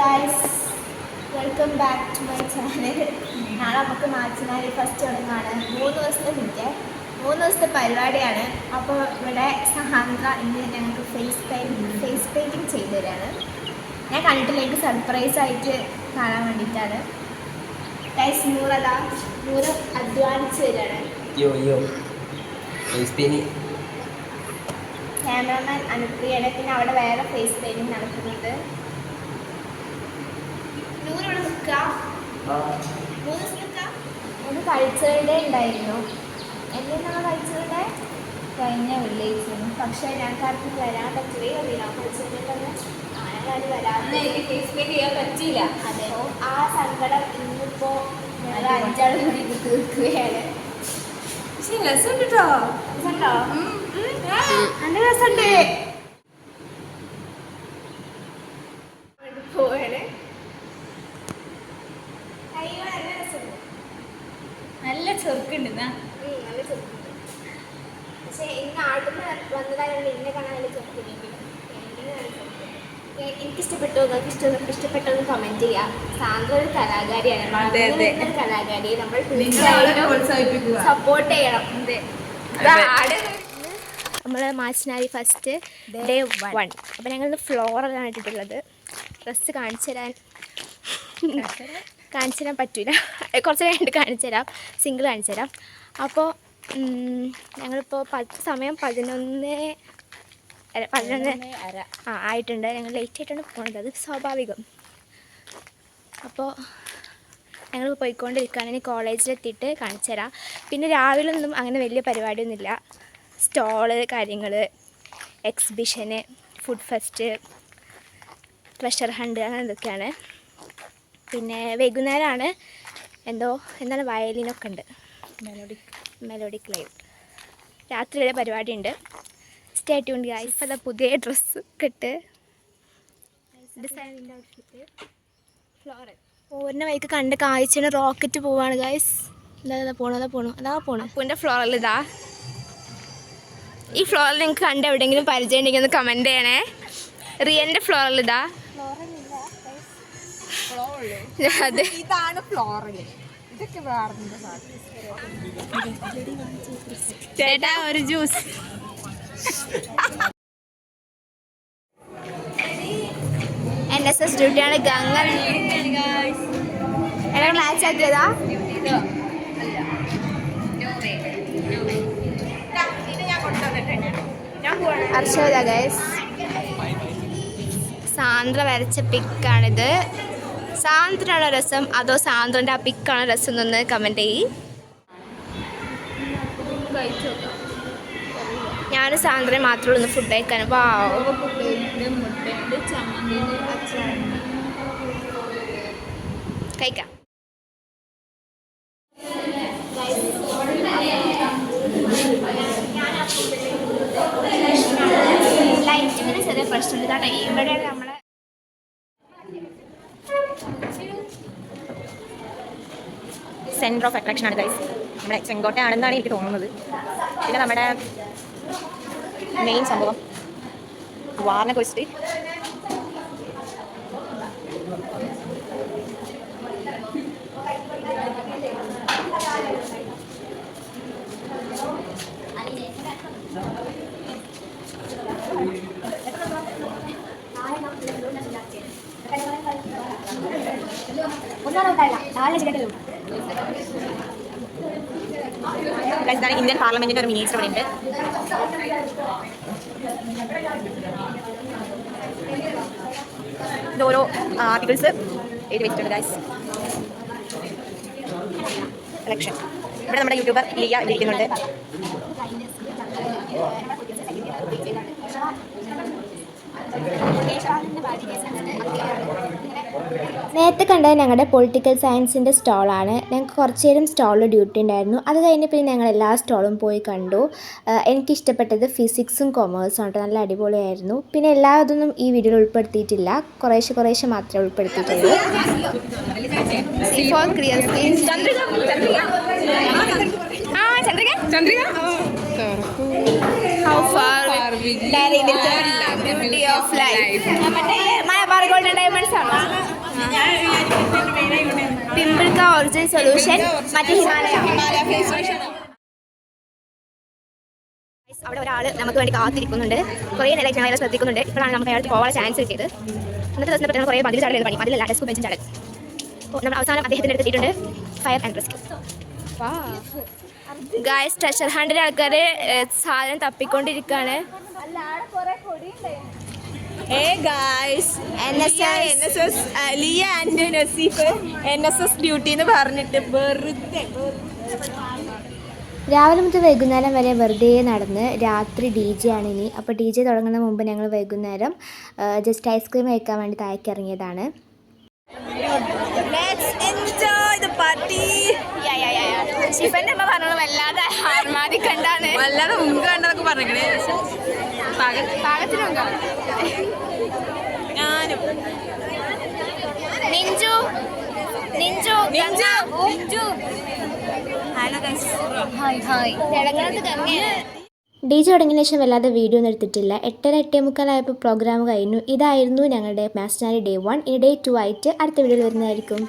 Guys, welcome back to my channel. നാളെ നമുക്ക് March first തുടങ്ങാണ്. 3 ദിവസത്തെ കിട്ടിയ 3 ദിവസത്തെ പരിപാടിയാണ്. അപ്പോൾ ഇവിടെ സഹാന്ത്ര ഇന്ന് ഞങ്ങൾക്ക് ഫേസ് പെയിൻറ്റിങ് ചെയ്തു തരാണ്. ഞാൻ കണ്ടിട്ടില്ല, എനിക്ക് സർപ്രൈസ് ആയിട്ട് കാണാൻ വേണ്ടിയിട്ടാണ്. ഗൈസ്, നൂറ് അധ്വാനിച്ച് തരാണ്. ക്യാമറമാൻ അനുപ്രിയയുടെ, പിന്നെ അവിടെ വേറെ ഫേസ് പെയിൻറ്റിങ് നടക്കുന്നുണ്ട്. നൂറിവിടെ നിൽക്കുക, 3 ദിവസം നിൽക്കുക. ഒന്ന് കൾച്ചറൽ ഡേ ഉണ്ടായിരുന്നു. എന്തെന്നാണ് കൾച്ചറൽ ഡേ? കഴിഞ്ഞ വെള്ളിയാഴ്ചയാണ്. പക്ഷേ ഞങ്ങൾക്കാർക്കും വരാൻ പറ്റുകയോ അറിയില്ല. കൾച്ചറൽ ഡേ തന്നെ ആനക്കാട് വരാൻ ഫേസ് പെയിൻറ്റ് ചെയ്യാൻ പറ്റിയില്ല. അതെ, ആ സങ്കടം ഇന്നിപ്പോൾ ഞങ്ങൾ 5 ആൾ കൂടി തീർക്കുകയാണ്. പക്ഷേ രസമുണ്ട് കേട്ടോ. രസമുണ്ടോ? നല്ല രസമുണ്ട്. പോവാണ്. നല്ല ചെറുക്കുണ്ട്. നല്ല ചെറുക്കുണ്ട്. പക്ഷേ ഇന്ന് ആടുന്ന് വന്നതായതുകൊണ്ട് ഇന്നെ കാണാൻ നല്ല ചെറുക്കുണ്ടെങ്കിലും എനിക്കിഷ്ടപ്പെട്ടു. നിങ്ങൾക്ക് ഇഷ്ടപ്പെട്ടൊന്ന് കമൻറ്റ് ചെയ്യാം. സാന്ദ്ര ഒരു കലാകാരിയാണ്, വളരെ കലാകാരി. നമ്മൾ സപ്പോർട്ട് ചെയ്യണം. നമ്മൾ മാർച്ച് ഫസ്റ്റ് ഡേ 1. അപ്പോൾ ഞങ്ങളിന്ന് ഫ്ലോറലാണ് ഇട്ടിട്ടുള്ളത്. ഡ്രസ്സ് കാണിച്ചു തരാൻ പറ്റില്ല, കുറച്ച് കഴിഞ്ഞിട്ട് കാണിച്ചു തരാം. സിംഗിൾ കാണിച്ചു തരാം. അപ്പോൾ ഞങ്ങളിപ്പോൾ സമയം 11:30 ആയിട്ടുണ്ട്. ഞങ്ങൾ ലേറ്റ് ആയിട്ടാണ് പോകുന്നത്, അത് സ്വാഭാവികം. അപ്പോൾ ഞങ്ങൾ പോയിക്കൊണ്ടിരിക്കുകയാണ്. ഇനി കോളേജിലെത്തിയിട്ട് കാണിച്ചു തരാം. പിന്നെ രാവിലെ ഒന്നും അങ്ങനെ വലിയ പരിപാടിയൊന്നുമില്ല. സ്റ്റോള്, കാര്യങ്ങൾ, എക്സിബിഷന്, ഫുഡ് ഫെസ്റ്റ്, ട്രഷർ ഹണ്ട്, അങ്ങനെ ഇതൊക്കെയാണ്. പിന്നെ വൈകുന്നേരമാണ് എന്താണ് വയലിനൊക്കെ ഉണ്ട്, മെലോഡിക് ലൈവ്. രാത്രി വരെ പരിപാടി ഉണ്ട്. Stay tuned guys. ഇപ്പോൾ അതാ പുതിയ ഡ്രസ്സ് ഇട്ട് ഡിസൈനിൻ്റെ ഔട്ട്ഫിറ്റ് ഫ്ലോറൽ. ഓരോ വൈക്ക് കണ്ട് കാഴ്ചയാണ്. റോക്കറ്റ് പോവാണ് ഗൈസ്. അതാ പോണു. അപ്പൂൻ്റെ ഫ്ലോറൽ ഇതാ. ഈ ഫ്ലോറൽ നിങ്ങൾക്ക് കണ്ട് എവിടെയെങ്കിലും പരിചയം ഉണ്ടെങ്കിൽ ഒന്ന് കമൻറ്റ് ചെയ്യണേ. റിയൻ്റെ ഫ്ലോറൽ ഇതാ. അതെ, ഇതാണ് ഫ്ലോറൽ. ഇതൊക്കെ ചേട്ടാ ഒരു ജ്യൂസ്. NSS ഡ്യൂട്ടിയാണ്. ഗംഗ മാച്ച് ആക്കിയതാ. അർഷദ ഗൈസ്. സാന്ദ്ര വരച്ച പിക്കാണിത്. സാന്ദ്രയുടെ രസം അതോ സാന്ദ്രൻ്റെ ആ പിക്കാണ് രസം എന്നൊന്ന് കമൻറ്റ് ചെയ്യും. ഞാൻ സാന്ദ്രയെ മാത്രമേ ഉള്ളൂ ഫുഡ് കഴിക്കാൻ. കഴിക്കാം. ലൈറ്റിങ്ങിന് ചെറിയ പ്രശ്നമുണ്ട് കേട്ടോ. ഇവിടെയാണ് നമ്മളെ സെൻറ്റർ ഓഫ് അട്രാക്ഷൻ ആണ് ഗൈസ്. നമ്മുടെ ചെങ്കോട്ടയാണെന്നാണ് എനിക്ക് തോന്നുന്നത്. പിന്നെ നമ്മുടെ മെയിൻ സംഭവം വാറിനെ കുറിച്ചിട്ട് ഇന്ത്യൻ പാർലമെന്റിന്റെ ഒരു മിനിസ്റ്റർ ഇവിടെ ഉണ്ട്. ഇത് ഓരോ ആർട്ടിക്കിൾസ് എഴുതി വെച്ചിട്ടുണ്ട് ഗൈസ്. ഇലക്ഷൻ. ഇവിടെ നമ്മുടെ യൂട്യൂബർ ലിയ ഇരിക്കുന്നുണ്ട്. നേരത്തെ കണ്ടത് ഞങ്ങളുടെ പൊളിറ്റിക്കൽ സയൻസിൻ്റെ സ്റ്റോളാണ്. ഞങ്ങൾക്ക് കുറച്ച് നേരം സ്റ്റോളിൽ ഡ്യൂട്ടി ഉണ്ടായിരുന്നു. അത് കഴിഞ്ഞ് പിന്നെ ഞങ്ങൾ എല്ലാ സ്റ്റോളും പോയി കണ്ടു. എനിക്കിഷ്ടപ്പെട്ടത് ഫിസിക്സും കൊമേഴ്സും ആണ്. നല്ല അടിപൊളിയായിരുന്നു. പിന്നെ എല്ലാ ഇതൊന്നും ഈ വീഡിയോയിൽ ഉൾപ്പെടുത്തിയിട്ടില്ല, കുറേശ്ശെ മാത്രമേ ഉൾപ്പെടുത്തിയിട്ടുള്ളൂ. How far with beauty of life. Malabar golden diamonds ആണ്. പിമ്പിൾക്ക ഒറിജിനൽ സൊല്യൂഷൻ, മറ്റേ ഹിമാലയ. അവിടെ ഒരാൾ നമുക്ക് വേണ്ടി കാത്തിരിക്കുന്നുണ്ട്. കുറേ നേരമായിട്ട് ഞങ്ങൾ ശ്രദ്ധിക്കുന്നുണ്ട്. ഇപ്പോഴാണ് നമുക്ക് അയാൾക്ക് പോകാൻ ചാൻസ് കിട്ടിയത്. ഇന്നത്തെ ദിവസം പറ്റി കുറേ മതിൽ ചാടൽ പണി, മതിലല്ല ഡെസ്ക് ബെഞ്ചും ചാടൽ. അപ്പോൾ നമ്മൾ അവസാനം അദ്ദേഹത്തിൻ്റെ അടുത്തിട്ടുണ്ട് fire and rescue. Guys, treasure ഹണ്ടിൻ്റെ ആൾക്കാർ സാധനം തപ്പിക്കൊണ്ടിരിക്കുകയാണ്. ഡ്യൂട്ടി എന്ന് പറഞ്ഞിട്ട് വെറുതെ രാവിലെ മുതൽ വൈകുന്നേരം വരെ വെറുതെ നടന്ന് രാത്രി DJ ആണ് ഇനി. അപ്പോൾ DJ തുടങ്ങുന്ന മുമ്പ് ഞങ്ങൾ വൈകുന്നേരം ജസ്റ്റ് ഐസ്ക്രീം കഴിക്കാൻ വേണ്ടി താഴേക്ക് ഇറങ്ങിയതാണ്. ശിഫന്റെ അമ്മ പറഞ്ഞത് വല്ലാതെ ആർമാദിക്കണ്ടാണ്, വല്ലാതെ മുമ്പ് കണ്ടതൊക്കെ പറഞ്ഞേ പാകത്തിനുണ്ടോ? ഞാനും നിഞ്ചു നിഞ്ചു നിഞ്ചു DJ തുടങ്ങിയ ശേഷം വല്ലാതെ വീഡിയോ ഒന്നും എടുത്തിട്ടില്ല. 8:30 പ്രോഗ്രാം കഴിഞ്ഞു. ഇതായിരുന്നു ഞങ്ങളുടെ മാസ്റ്റർ ഡേ 1. ഇനി ഡേ 2 ആയിട്ട് അടുത്ത വീഡിയോയിൽ വരുന്നതായിരിക്കും.